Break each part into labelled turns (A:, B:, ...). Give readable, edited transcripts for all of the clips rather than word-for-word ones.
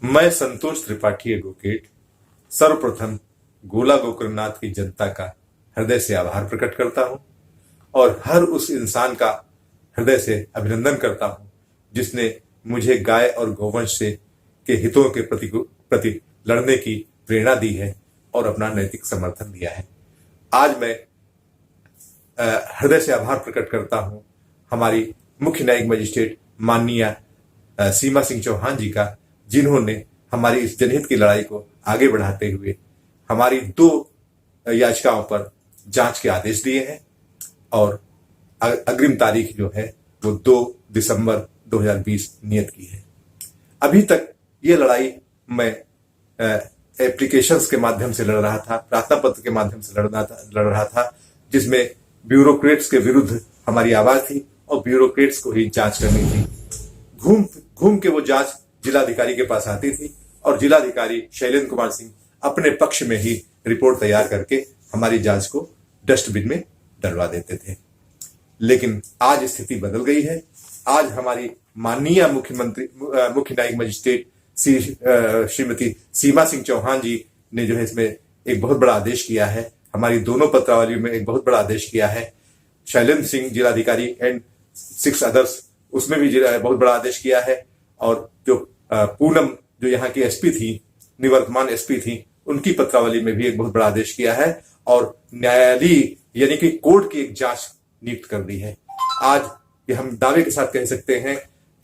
A: मैं संतोष त्रिपाठी एडवोकेट सर्वप्रथम गोला गोकर्णनाथ की जनता का हृदय से आभार प्रकट करता हूं और हर उस इंसान का हृदय से अभिनंदन करता हूं जिसने मुझे गाय और गौवंश से के हितों के प्रति लड़ने की प्रेरणा दी है और अपना नैतिक समर्थन दिया है। आज मैं हृदय से आभार प्रकट करता हूं हमारी मुख्य न्यायिक मजिस्ट्रेट माननीय सीमा सिंह चौहान जी का, जिन्होंने हमारी इस जनहित की लड़ाई को आगे बढ़ाते हुए हमारी 2 याचिकाओं पर जांच के आदेश दिए हैं और अग्रिम तारीख जो है वो 2 दिसंबर 2020 नियत की है। अभी तक ये लड़ाई मैं एप्लीकेशंस के माध्यम से लड़ रहा था, प्रार्थना पत्र के माध्यम से लड़ रहा था, जिसमें ब्यूरोक्रेट्स के विरुद्ध हमारी आवाज थी और ब्यूरोक्रेट्स को ही जांच करनी थी। घूम घूम के वो जांच जिलाधिकारी के पास आती थी और जिलाधिकारी शैलेंद्र कुमार सिंह अपने पक्ष में ही रिपोर्ट तैयार करके हमारी जांच को डस्टबिन में डलवा देते थे। लेकिन आज स्थिति बदल गई है। आज हमारी माननीय मुख्य न्यायिक मजिस्ट्रेट श्रीमती सीमा सिंह चौहान जी ने जो है इसमें एक बहुत बड़ा आदेश किया है। हमारी दोनों पत्रावलियों में एक बहुत बड़ा आदेश किया है। शैलेंद्र सिंह जिलाधिकारी एंड 6 अदर्स उसमें भी बहुत बड़ा आदेश किया है और जो पूनम जो यहाँ की एसपी थी, निवर्तमान एसपी थी, उनकी पत्रावली में भी एक बहुत बड़ा आदेश किया है और न्यायालय यानी कि कोर्ट की एक जांच नियुक्त कर दी है। आज ये हम दावे के साथ कह सकते हैं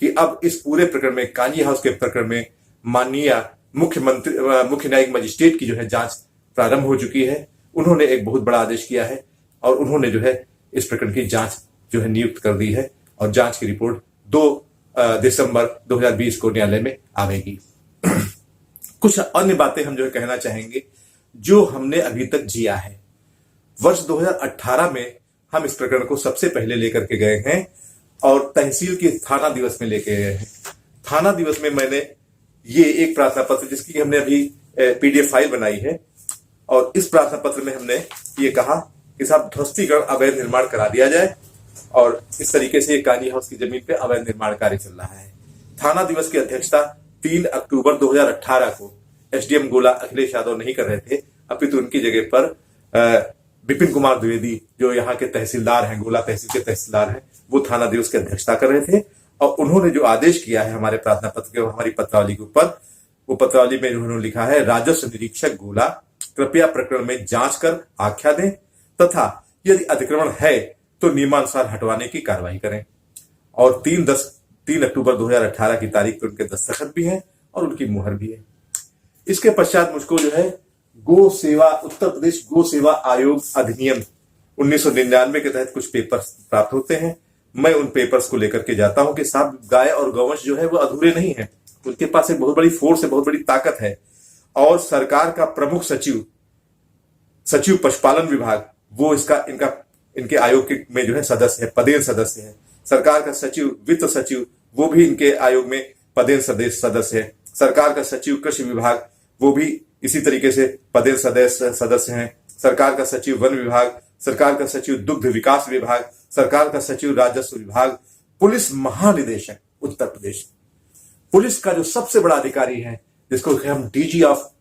A: कि अब इस पूरे प्रकरण में, कांजी हाउस के प्रकरण में माननीय मुख्य न्यायिक मजिस्ट्रेट की जो है जांच प्रारंभ हो चुकी है। उन्होंने एक बहुत बड़ा आदेश किया है और उन्होंने जो है इस प्रकरण की जांच जो है नियुक्त कर दी है और जांच की रिपोर्ट 2 दिसंबर 2020 को न्यायालय में आवेगी। कुछ अन्य बातें हम जो है कहना चाहेंगे जो हमने अभी तक जिया है। वर्ष 2018 में हम इस प्रकरण को सबसे पहले लेकर के गए हैं और तहसील के थाना दिवस में लेके गए हैं। थाना दिवस में मैंने ये एक प्रार्थना पत्र, जिसकी हमने अभी पीडीएफ फाइल बनाई है, और इस प्रार्थना पत्र में हमने ये कहा कि साहब ध्वस्तीकरण अवैध निर्माण करा दिया जाए और इस तरीके से कांजी हाउस की जमीन पे अवैध निर्माण कार्य चल रहा है। थाना दिवस की अध्यक्षता 3 अक्टूबर 2018 को एसडीएम गोला अखिलेश यादव नहीं कर रहे थे, अपितु उनकी जगह पर विपिन कुमार द्विवेदी जो यहाँ के तहसीलदार हैं, गोला तहसील के तहसीलदार हैं, वो थाना दिवस की अध्यक्षता कर रहे थे। और उन्होंने जो आदेश किया है हमारे प्रार्थना पत्र के, हमारी पत्रावली के ऊपर, वो पत्रावली में उन्होंने लिखा है, राजस्व निरीक्षक गोला कृपया प्रकरण में जांच कर आख्या दें तथा यदि अतिक्रमण है तो नियमानुसार हटवाने की कार्रवाई करें। और 3 अक्टूबर 2018 की तारीख पर उनके दस्तखत भी हैं और उनकी मुहर भी है। इसके पश्चात मुझको जो है गो सेवा, उत्तर प्रदेश गो सेवा आयोग अधिनियम 1999 के तहत कुछ पेपर्स प्राप्त होते हैं। मैं उन पेपर्स को लेकर के जाता हूं कि साहब गाय और गौवंश जो है वो अधूरे नहीं है, उनके पास एक बहुत बड़ी फोर्स है, बहुत बड़ी ताकत है। और सरकार का प्रमुख सचिव पशुपालन विभाग, वो इनके आयोग के में जो है सदस्य है, पदेन सदस्य है। सरकार का सचिव, वित्त सचिव, वो भी इनके आयोग में पदेन सदस्य है। सरकार का सचिव कृषि विभाग, वो भी इसी तरीके से पदेन सदस्य हैं। सरकार का सचिव वन विभाग, सरकार का सचिव दुग्ध विकास विभाग, सरकार का सचिव राजस्व विभाग, पुलिस महानिदेशक उत्तर प्रदेश, पुलिस का जो सबसे बड़ा अधिकारी है, जिसको हम डीजी ऑफ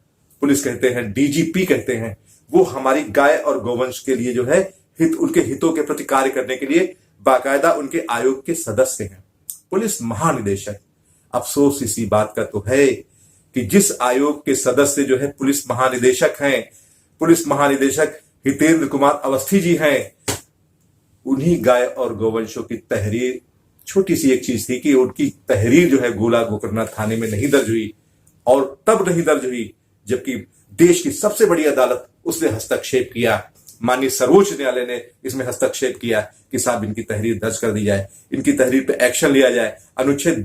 A: पुलिस कहते हैं, डीजीपी कहते हैं, वो हमारी गाय और गौवंश के लिए जो है उनके हितों के प्रति कार्य करने के लिए बाकायदा उनके आयोग के सदस्य हैं। पुलिस महानिदेशक, अफसोस इसी बात का तो है कि जिस आयोग के सदस्य जो है पुलिस महानिदेशक हैं, पुलिस महानिदेशक हितेंद्र कुमार अवस्थी जी हैं, उन्हीं गाय और गौवंशों की तहरीर, छोटी सी एक चीज थी कि उनकी तहरीर जो है गोला गोकर्णनाथ थाने में नहीं दर्ज हुई, और तब नहीं दर्ज हुई जबकि देश की सबसे बड़ी अदालत उसने हस्तक्षेप किया। माननीय सर्वोच्च न्यायालय ने इसमें हस्तक्षेप किया कि साहब इनकी तहरीर दर्ज कर दी जाए, इनकी तहरीर पे एक्शन लिया जाए। अनुच्छेद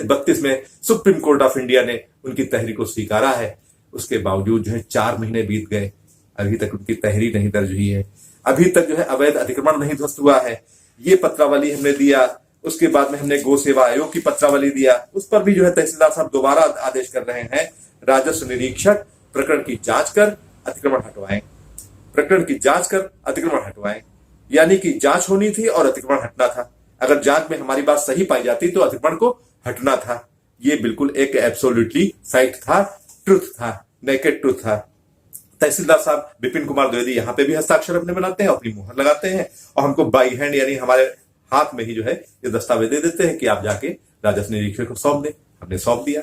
A: 32 में सुप्रीम कोर्ट ऑफ इंडिया ने उनकी तहरीर को स्वीकारा है। उसके बावजूद जो है 4 महीने बीत गए, अभी तक उनकी तहरीर नहीं दर्ज हुई है, अभी तक जो है अवैध अतिक्रमण नहीं ध्वस्त हुआ है। ये पत्रावली हमने दिया, उसके बाद में हमने गो सेवा आयोग की पत्रावली दिया, उस पर भी जो है तहसीलदार साहब दोबारा आदेश कर रहे हैं, राजस्व निरीक्षक प्रकरण की जांच कर अतिक्रमण हटवाएं, प्रकरण की जांच कर अतिक्रमण हटवाएं। यानी कि जांच होनी थी और अतिक्रमण हटना था। अगर जांच में हमारी बात सही पाई जाती तो अतिक्रमण को हटना था। ये बिल्कुल एक एब्सोल्युटली फैक्ट था, ट्रुथ था, नेकेड ट्रुथ था। तहसीलदार साहब विपिन कुमार द्विवेदी यहाँ पे भी हस्ताक्षर अपने बनाते हैं, अपनी मुहर लगाते हैं और हमको बाई हैंड यानी हमारे हाथ में ही जो है ये दस्तावेज दे देते हैं कि आप जाके राजस्व निरीक्षक को सौंप दें। हमने सौंप दिया।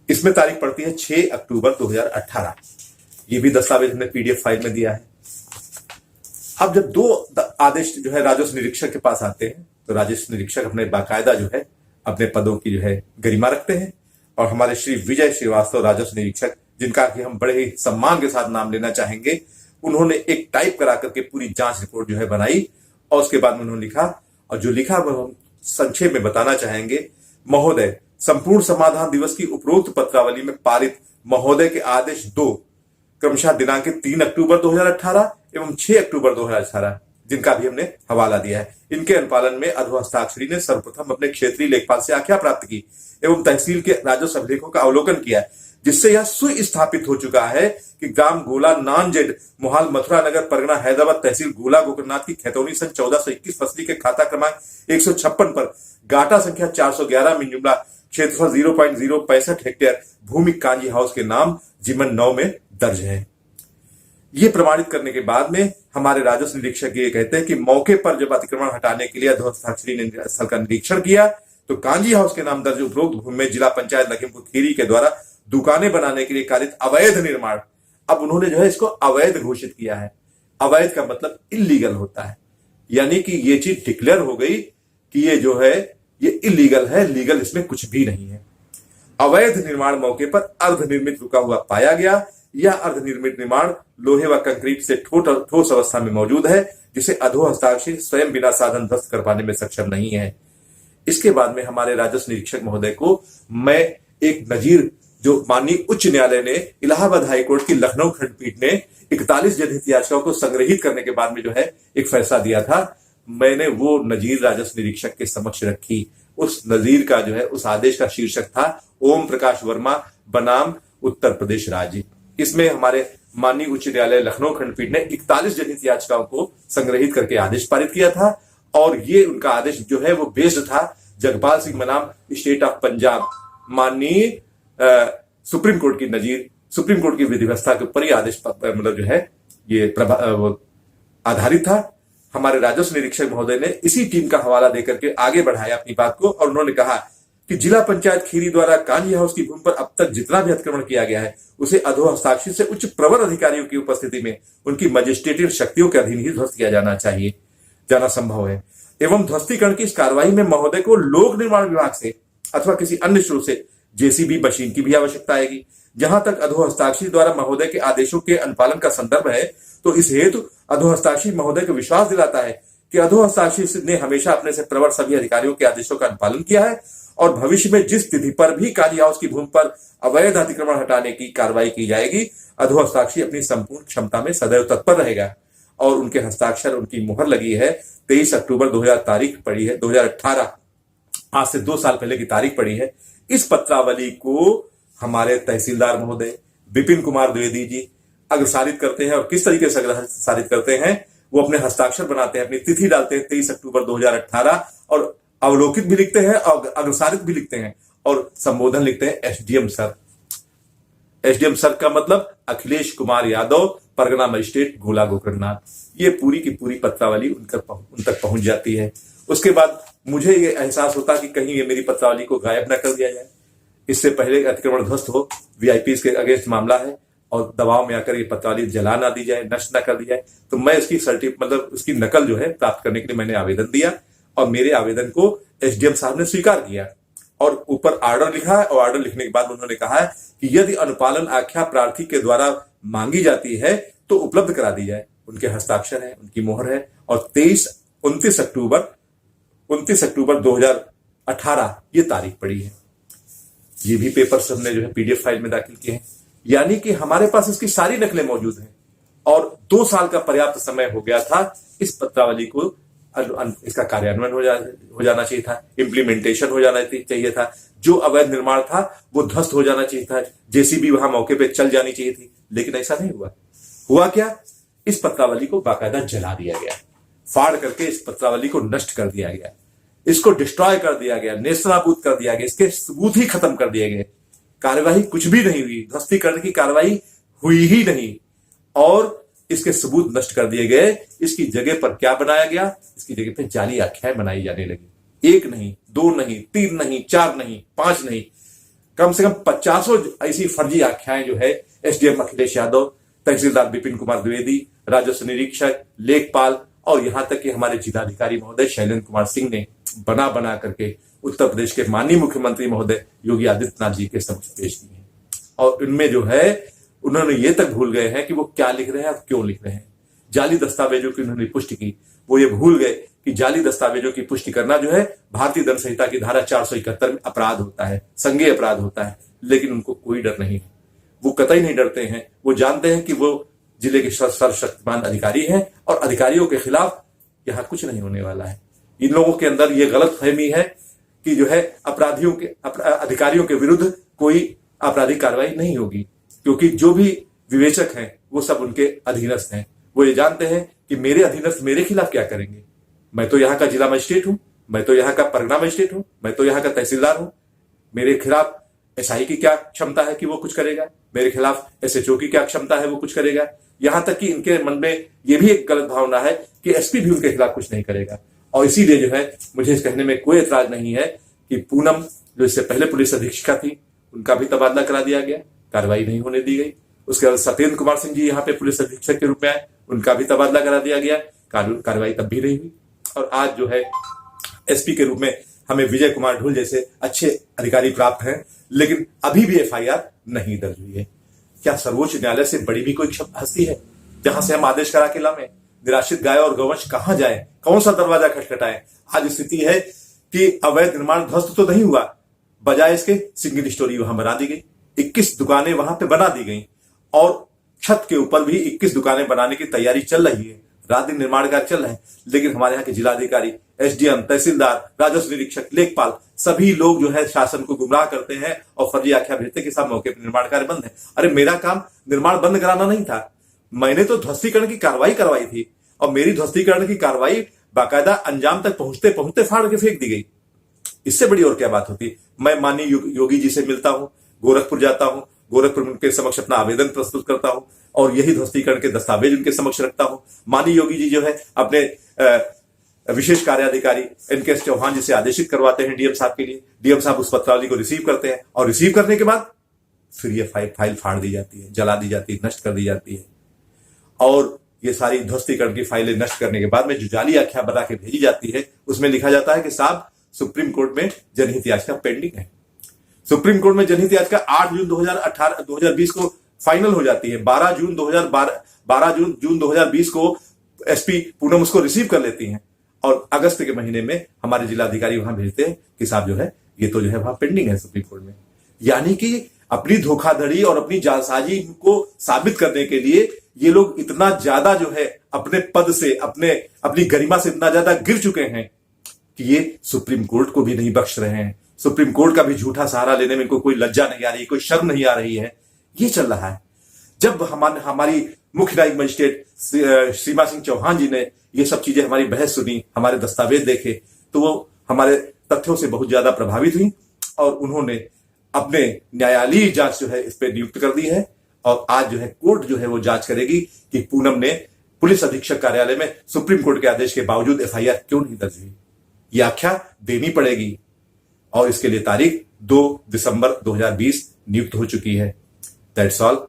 A: इसमें तारीख पड़ती है 6 अक्टूबर 2018। ये भी दस्तावेज हमने पीडीएफ फाइल में दिया है। अब जब दो आदेश जो है राजस्व निरीक्षक के पास आते हैं तो राजस्व निरीक्षक अपने बाकायदा जो है अपने पदों की जो है गरिमा रखते हैं और हमारे श्री विजय श्रीवास्तव राजस्व निरीक्षक, जिनका कि हम बड़े ही सम्मान के साथ नाम लेना चाहेंगे, उन्होंने एक टाइप करा करके पूरी जांच रिपोर्ट जो है बनाई और उसके बाद में उन्होंने लिखा, और जो लिखा वो हम संक्षेप में बताना चाहेंगे। महोदय, संपूर्ण समाधान दिवस की उपरोक्त पत्रावली में पारित महोदय के आदेश 2 क्रमशः दिनांक 3 अक्टूबर 2018 एवं 6 अक्टूबर 2018, जिनका भी हमने हवाला दिया है, इनके अनुपालन में अधोहस्ताक्षरी ने सर्वप्रथम अपने क्षेत्रीय लेखपाल से आज्ञा प्राप्त की एवं तहसील के राजस्व अभिलेखों का अवलोकन किया, जिससे यह सुस्थापित हो चुका है कि ग्राम गोला नानजेड मोहाल मथुरा नगर परगना हैदराबाद तहसील गोला गोकरनाथ की खैतौनी सन 1421 फसली के खाता क्रमांक 156 पर गाटा संख्या 411 में जुमला क्षेत्रफल 0.065 हेक्टेयर भूमि कांजी हाउस के नाम जीवन 9 में दर्ज है। ये प्रमाणित करने के बाद में हमारे राजस्व निरीक्षक ये कहते हैं कि मौके पर जब अतिक्रमण हटाने के लिए अधोहस्ताक्षरी ने स्थल का निरीक्षण किया तो कांजी हाउस के नाम दर्ज उपरोक्त भूमि में जिला पंचायत लखीमपुर खीरी के द्वारा दुकानें बनाने के लिए कारित अवैध निर्माण, अब उन्होंने जो है इसको अवैध घोषित किया है। अवैध का मतलब इलीगल होता है, यानी कि ये चीज डिक्लेयर हो गई कि ये जो है ये इलीगल है, लीगल इसमें कुछ भी नहीं है। अवैध निर्माण मौके पर अर्धनिर्मित रुका हुआ पाया गया। यह अर्धनिर्मित निर्माण लोहे व कंक्रीट से ठोस अवस्था में मौजूद है, जिसे अधोहस्ताक्षरी स्वयं बिना साधन ध्वस्त कर पाने में सक्षम नहीं है। इसके बाद में हमारे राजस्व निरीक्षक महोदय को मैं एक नजीर, जो माननीय उच्च न्यायालय ने इलाहाबाद हाईकोर्ट की लखनऊ खंडपीठ ने 41 जनहित याचिकाओं को संग्रहित करने के बाद में जो है एक फैसला दिया था, मैंने वो नजीर राजस्व निरीक्षक के समक्ष रखी। उस नजीर का जो है उस आदेश का शीर्षक था ओम प्रकाश वर्मा बनाम उत्तर प्रदेश राज्य। इसमें हमारे माननीय उच्च न्यायालय लखनऊ खंडपीठ ने 41 जनहित याचिकाओं को संग्रहित करके आदेश पारित किया था और ये उनका आदेश जो है वो बेस्ड था जगपाल सिंह बनाम स्टेट ऑफ पंजाब, माननीय सुप्रीम कोर्ट की नजीर, सुप्रीम कोर्ट की विधि व्यवस्था के ऊपर ये आदेश मतलब जो है ये आधारित था। हमारे राजस्व निरीक्षक महोदय ने इसी टीम का हवाला देकर के आगे बढ़ाया अपनी बात को और उन्होंने कहा कि जिला पंचायत खीरी द्वारा कांजी हाउस की भूमि पर अब तक जितना भी अतिक्रमण किया गया है उसे अधोहस्ताक्षरी से उच्च प्रवर अधिकारियों की उपस्थिति में उनकी मजिस्ट्रेटिव शक्तियों के अधीन ही ध्वस्त किया जाना संभव है एवं ध्वस्तीकरण की इस कार्रवाई में महोदय को लोक निर्माण विभाग से अथवा किसी अन्य स्रोत से जेसीबी मशीन की भी आवश्यकता आएगी। जहां तक अधोहस्ताक्षरी द्वारा महोदय के आदेशों के अनुपालन का संदर्भ है तो इस हेतु अधोहस्ताक्षरी महोदय को विश्वास दिलाता है कि अधोहस्ताक्षरी ने हमेशा अपने से प्रवर सभी अधिकारियों के आदेशों का अनुपालन किया है और भविष्य में जिस तिथि पर भी कांजी हाउस की भूमि पर अवैध अतिक्रमण हटाने की कार्रवाई की जाएगी, अधोहस्ताक्षरी अपनी संपूर्ण क्षमता में सदैव तत्पर रहेगा। और उनके हस्ताक्षर, उनकी मुहर लगी है 23 अक्टूबर 2000 तारीख पड़ी है 2018, आज से 2 साल पहले की तारीख पड़ी है। इस पत्रावली को हमारे तहसीलदार महोदय विपिन कुमार द्विवेदी जी अग्रसारित करते हैं और किस तरीके से अग्रसारित करते हैं, वो अपने हस्ताक्षर बनाते हैं, अपनी तिथि डालते हैं 23 अक्टूबर 2018 और अवलोकित भी लिखते हैं और अग्रसारित भी लिखते हैं और संबोधन लिखते हैं एसडीएम सर। एसडीएम सर का मतलब अखिलेश कुमार यादव, परगना मजिस्ट्रेट गोला गोकरनाथ। ये पूरी की पूरी पत्रावली उन तक पहुंच जाती है। उसके बाद मुझे ये एहसास होता कि कहीं ये मेरी पत्रावली को गायब न कर दिया जाए, इससे पहले अतिक्रमण ध्वस्त हो, वीआईपी के अगेंस्ट मामला है और दबाव में आकर ये पत्रावली जला ना दी जाए, नष्ट ना कर दी जाए। तो मैं इसकी मतलब उसकी नकल जो है प्राप्त करने के लिए मैंने आवेदन दिया और मेरे आवेदन को एसडीएम साहब ने स्वीकार किया और ऊपर ऑर्डर लिखा है और ऑर्डर लिखने के बाद उन्होंने कहा है कि यदि अनुपालन आख्या प्रार्थी के द्वारा मांगी जाती है तो उपलब्ध करा दी जाए। उनके हस्ताक्षर है, उनकी मोहर है और 29 अक्टूबर 2018 ये तारीख पड़ी है। ये भी पेपर्स हमने जो है पीडीएफ फाइल में दाखिल किए हैं, यानी कि हमारे पास इसकी सारी नकलें मौजूद हैं और 2 साल का पर्याप्त समय हो गया था इस पत्रावली को, इसका कार्यान्वयन हो जाना चाहिए था, इम्प्लीमेंटेशन हो जाना चाहिए था, जो अवैध निर्माण था वो ध्वस्त हो जाना चाहिए था, जेसीबी वहां मौके पे चल जानी चाहिए थी, लेकिन ऐसा नहीं हुआ। हुआ क्या, इस पत्रावली को बाकायदा जला दिया गया, फाड़ करके इस पत्रावली को नष्ट कर दिया गया। इसको डिस्ट्रॉय कर दिया गया, नेस्तनाबूद कर दिया गया, इसके सबूत ही खत्म कर दिए गए। कार्यवाही कुछ भी नहीं हुई, ध्वस्तीकरण की कार्रवाई हुई ही नहीं और इसके सबूत नष्ट कर दिए गए। इसकी जगह पर क्या बनाया गया? इसकी जगह पर जाली आख्याएं बनाई जाने लगी। एक नहीं, दो नहीं, तीन नहीं, चार नहीं, पांच नहीं, कम से कम 50 ऐसी फर्जी आख्याएं जो है एसडीएम अखिलेश यादव, तहसीलदार विपिन कुमार द्विवेदी, राजस्व निरीक्षक, लेखपाल और यहां तक कि हमारे जिलाधिकारी महोदय शैलेंद्र कुमार सिंह ने बना बना करके उत्तर प्रदेश के माननीय मुख्यमंत्री महोदय योगी आदित्यनाथ जी के समक्ष पेश किए हैं। और इनमें जो है उन्होंने ये तक भूल गए हैं कि वो क्या लिख रहे हैं और क्यों लिख रहे हैं। जाली दस्तावेजों की उन्होंने पुष्टि की, वो ये भूल गए कि जाली दस्तावेजों की पुष्टि करना जो है भारतीय दंड संहिता की धारा 471 में अपराध होता है, संज्ञेय अपराध होता है। लेकिन उनको कोई डर नहीं है, वो कतई नहीं डरते हैं। वो जानते हैं कि वो जिले के सर्वशक्तिमान अधिकारी हैं और अधिकारियों के खिलाफ यहां कुछ नहीं होने वाला है। इन लोगों के अंदर ये गलत फहमी है कि जो है अपराधियों के अधिकारियों के विरुद्ध कोई आपराधिक कार्रवाई नहीं होगी, क्योंकि जो भी विवेचक हैं वो सब उनके अधीनस्थ हैं। वो ये जानते हैं कि मेरे अधीनस्थ मेरे खिलाफ क्या करेंगे। मैं तो यहाँ का जिला मजिस्ट्रेट हूं, मैं तो यहाँ का परगना मजिस्ट्रेट हूं, मैं तो यहाँ का तहसीलदार हूं। मेरे खिलाफ एसआई की क्या क्षमता है कि वो कुछ करेगा? मेरे खिलाफ एसएचओ की क्या क्षमता है वो कुछ करेगा? यहां तक कि इनके मन में ये भी एक गलत भावना है कि एसपी भी उनके खिलाफ कुछ नहीं करेगा। और इसीलिए जो है मुझे इस कहने में कोई एतराज नहीं है कि पूनम जो इससे पहले पुलिस अधीक्षिका थी उनका भी तबादला करा दिया गया, कार्रवाई नहीं होने दी गई। उसके बाद सत्येंद्र कुमार सिंह जी यहाँ पे पुलिस अधीक्षक के रूप में आए, उनका भी तबादला करा दिया गया, कार्रवाई तब भी नहीं हुई। और आज जो है एसपी के रूप में हमें विजय कुमार ढोल जैसे अच्छे अधिकारी प्राप्त हैं, लेकिन अभी भी एफआईआर नहीं दर्ज हुई है। क्या सर्वोच्च न्यायालय से बड़ी भी कोई हस्ती है जहां से हम आदेश करा के लाएं? निराश्रित गाय और गौवंश कहां जाए, कौन सा दरवाजा खटखटाए? आज स्थिति है कि अवैध निर्माण ध्वस्त तो नहीं हुआ, बजाय इसके सिंगल स्टोरी वहां बना दी गई, 21 दुकानें वहां पे बना दी गई और छत के ऊपर भी 21 दुकानें बनाने की तैयारी चल रही है, रात दिन निर्माण कार्य चल रहे हैं। लेकिन हमारे यहाँ के जिलाधिकारी, एसडीएम, तहसीलदार, राजस्व निरीक्षक, लेखपाल सभी लोग जो है शासन को गुमराह करते हैं और फर्जी आख्या भेजते हैं कि सब मौके पर निर्माण कार्य बंद है। अरे मेरा काम निर्माण बंद कराना नहीं था, मैंने तो ध्वस्तीकरण की कार्रवाई करवाई थी और मेरी ध्वस्तीकरण की कार्रवाई बाकायदा अंजाम तक पहुंचते पहुंचते फाड़ के फेंक दी गई। इससे बड़ी और क्या बात होती? मैं माननीय योगी जी से मिलता हूं, गोरखपुर जाता हूं, गोरखपुर उनके समक्ष अपना आवेदन प्रस्तुत करता हूं और यही ध्वस्तीकरण के दस्तावेज उनके समक्ष रखता हूं। माननीय योगी जी जो है अपने विशेष कार्याधिकारी एनकेएस चौहान जी से आदेशित करवाते हैं डीएम साहब के लिए। डीएम साहब उस पत्रावली को रिसीव करते हैं और रिसीव करने के बाद फिर ये फाइल फाड़ दी जाती है, जला दी जाती है, नष्ट कर दी जाती है। और ये सारी ध्वस्तीकरण की फाइलें नष्ट करने के बाद में जो जाली आख्या बना के भेजी जाती है उसमें लिखा जाता है कि साहब सुप्रीम कोर्ट में जनहित याचिका पेंडिंग है। सुप्रीम कोर्ट में जनहित याचिका 8 जून 2020 को फाइनल हो जाती है। 12 जून 2020 को एसपी पूनम उसको रिसीव कर लेती हैं और अगस्त के महीने में हमारे जिलाधिकारी वहां भेजते हैं कि साहब जो है ये तो जो है वहां पेंडिंग है सुप्रीम कोर्ट में। यानी कि अपनी धोखाधड़ी और अपनी जालसाजी को साबित करने के लिए ये लोग इतना ज्यादा जो है अपने पद से, अपनी गरिमा से इतना ज्यादा गिर चुके हैं कि ये सुप्रीम कोर्ट को भी नहीं बख्श रहे हैं। सुप्रीम कोर्ट का भी झूठा सहारा लेने में इनको कोई लज्जा नहीं आ रही, कोई शर्म नहीं आ रही है। ये चल रहा है। जब हमारी मुख्य न्यायिक मजिस्ट्रेट सीमा सिंह चौहान जी ने ये सब चीजें हमारी बहस सुनी, हमारे दस्तावेज देखे, तो वो हमारे तथ्यों से बहुत ज्यादा प्रभावित हुई और उन्होंने अपने न्यायालयीय जांच जो है इस पर नियुक्त कर दी है। और आज जो है कोर्ट जो है वो जांच करेगी कि पूनम ने पुलिस अधीक्षक कार्यालय में सुप्रीम कोर्ट के आदेश के बावजूद एफआईआर क्यों नहीं दर्ज हुई। यह आख्या देनी पड़ेगी और इसके लिए तारीख 2 दिसंबर 2020 नियुक्त हो चुकी है। That's all.